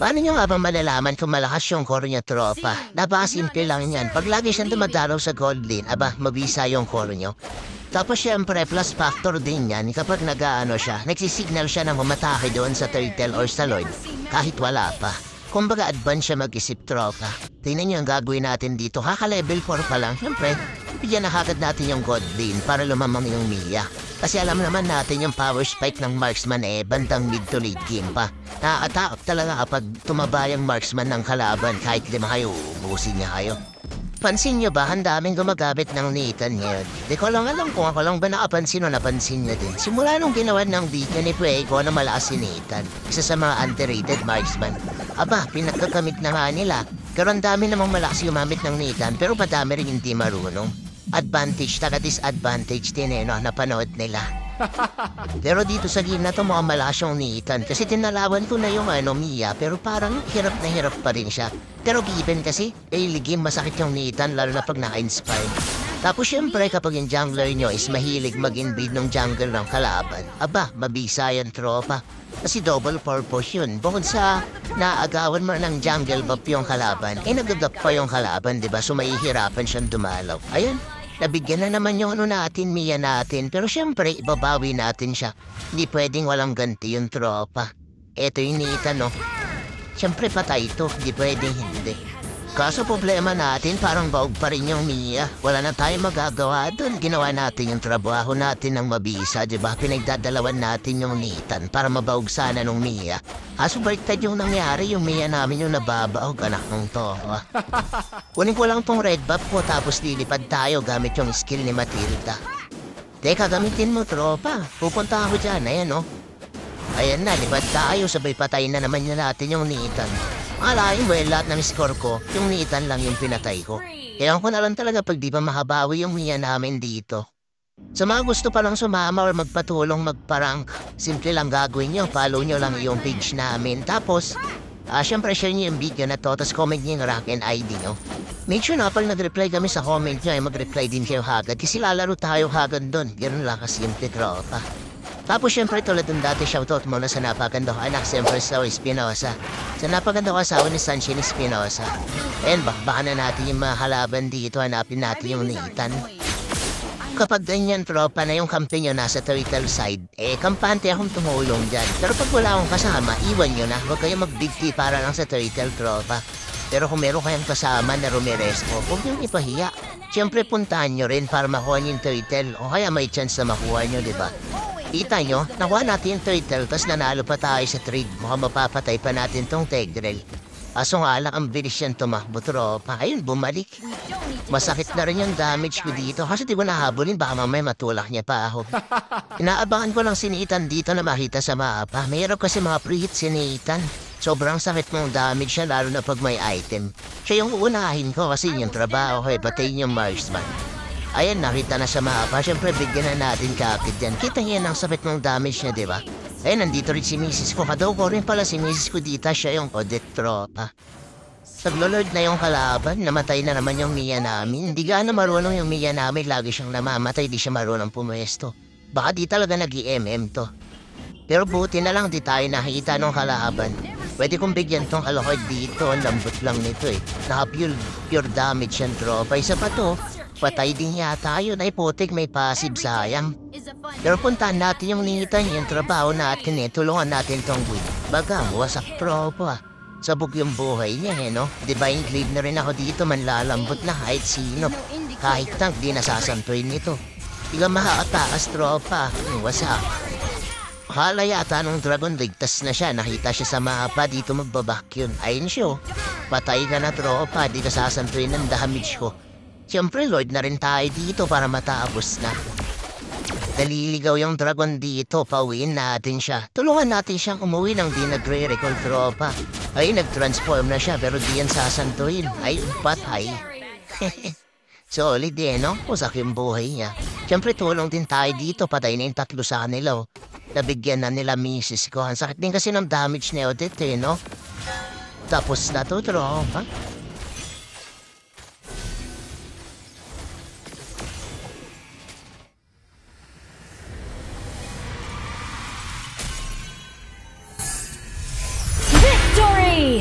Paano nyo nga ba malalaman kung malakas yung core niya, tropa? Napakasimple lang yan. Pag lagi siyang dumadalaw sa gold lane, mabisa yung core nyo. Tapos syempre, plus factor din yan kapag nag-ano siya, nagsisignal siya na humatake doon sa turtle or sa lord, kahit wala pa. Kumbaga advance siya mag-isip, tropa. Tingnan nyo ang gagawin natin dito. Kaka-level 4 pa lang. Syempre, bigyan na kagad natin yung gold lane para lumamang yung Mia. Kasi alam naman natin yung power spike ng marksman bandang mid to late game pa. Nakakatakot talaga kapag tumaba yung marksman ng kalaban kahit lima kayo, ubusin niya kayo. Pansin niyo ba, ang daming gumagamit ng Nathan ngayon? Di ko lang alam kung ako lang ba nakapansin o napansin niya din. Simula nung ginawa ng video ni Fuego na malakas si Nathan, isa sa mga underrated marksman. Pinagkagamit na nga nila. Pero ang dami namang malakas gumamit ng Nathan pero madami rin hindi marunong. Advantage, taga-disadvantage din napanood nila. Pero dito sa game na to mukhang malakas yung Nathan kasi tinalawan ko na yung Mia pero parang hirap na hirap pa rin siya. Pero given kasi, early game masakit yung Nathan lalo na pag naka-inspire. Tapos syempre kapag yung jungler nyo is mahilig mag-invade ng jungle ng kalaban, mabisa yan, tropa. Kasi double purpose yun. Bukod sa naagawan mo ng jungle buff yung kalaban, nagagap pa yung kalaban, diba? So mahihirapan siyang dumalaw. Ayun. Nabigyan na naman yung natin, Mia natin. Pero syempre, ibabawi natin siya. Hindi pwedeng walang ganti yung tropa. Eto yung Nathan, no? Syempre, patay ito. Hindi pwedeng hindi. Kaso problema natin, parang baog pa rin yung Mia. Wala na tayong magagawa doon. Ginawa natin yung trabaho natin ng mabisa, diba? Pinagdadalawan natin yung Nathan para mabaog sana nung Mia. Kaso baliktad yung nangyari, yung Mia namin yung nababaog, anak ng to. Kunin ko lang tong red buff ko tapos lilipad tayo gamit yung skill ni Matilda. Teka, gamitin mo, tropa. Pupunta ako dyan, ayan Ayan na, lipad tayo, sabay patayin na naman natin yung Nathan. Alain mo, lahat ng score ko, yung Nathan lang yung pinatay ko. Kaya ko na lang talaga pag di pa makabawi yung Mia namin dito. Sa mga gusto palang sumama or magpatulong magparank, simple lang gagawin nyo, follow nyo lang yung page namin. Tapos, syempre share nyo yung video na to, tapos comment nyo yung rank and ID nyo. Make sure na pag nag-reply kami sa comment nyo, mag-reply din kayo hagad kasi lalaro tayo hagad doon. Ganun lang kasimple, tropa. Tapos syempre tulad ng dati, shoutout muna sa napaganda ko anak, siyempre sa Espinosa. Sa napaganda ko asawa ni Sunshine Espinosa. And baka na natin yung mga halaban dito, hanapin natin yung Nathan. Kapag ganyan, tropa, na yung kampi nyo nasa turtle side, kampante akong tumulong dyan. Pero pag wala akong kasama, iwan nyo na. Huwag kayo mag-big T para lang sa turtle, tropa. Pero kung meron kayong kasama na Rumiresco, huwag nyo ipahiya. Siyempre puntahan nyo rin para makuha nyo yung turtle. O kaya may chance na makuha nyo, diba? Kita nyo, nakuha natin yung turtle, tapos nanalo pa tayo sa trade. Mukhang mapapatay pa natin tong Tegdrel. Aso nga lang, ang bilis yan tumakbo, tropa. Ayun, bumalik. Masakit na rin yung damage ko dito. Kasi di ko nahabulin, baka mamaya matulak niya pa ako. Inaabangan ko lang si Nathan dito na makita sa mapa. Mayroon kasi mga pre-hit si Nathan. Sobrang sakit mong damage siya, lalo na pag may item. Siya yung uunahin ko kasi yung trabaho ko, patayin yung marksman. Ayan, nakita na sa mapa. Siyempre, bigyan na natin kaakit yan. Kita niya ang sakit mong damage niya, di ba? Ayun, nandito rin si Mrs. ko. Kadaw ko rin pala si Mrs. ko dito. Siya yung Odette, tropa. Naglolord na yung kalaban. Namatay na naman yung Mia namin. Hindi gaano marunong yung Mia namin. Lagi siyang namamatay. Di siya marunong pumuesto. Baka di talaga nag-i-MM to. Pero buti na lang di tayo nakita ng kalaban. Pwede kong bigyan tong alakad dito. Ang lambot lang nito Naka-pure damage yan, tropa. Isa pa to. Patay din yata yun. Ay putik, may passive, sayang. Pero puntahan natin yung Nathan, yung trabaho natin tulungan natin tong win. Baga, wasak tropa. Sabog yung buhay niya no? Divine Glaive na rin ako dito, manlalambot na kahit sino. Kahit tank, di nasasantuin nito. Di ka makakatakas, tropa. Wasak. Akala yata nung Dragon ligtas na siya, nakita siya sa mapa, dito magbabak yun. Ayun siya, patay ka na, tropa, di ka sasantuin ng damage ko. Siyempre, Lord na rin tayo dito para matapos na. Naliligaw yung dragon dito, pauwiin natin siya. Tulungan natin siyang umuwi ng di nagre-recall, tropa. Ay, nag-transform na siya pero di yan sasantuin. Ay, patay. Solid no? Usak yung buhay niya. Siyempre, tulong din tayo dito, patay na yung tatlo sa kanila. Nabigyan na nila misis ko. Ang sakit din kasi ng damage na Odette, no? Tapos na to, tropa. Victory!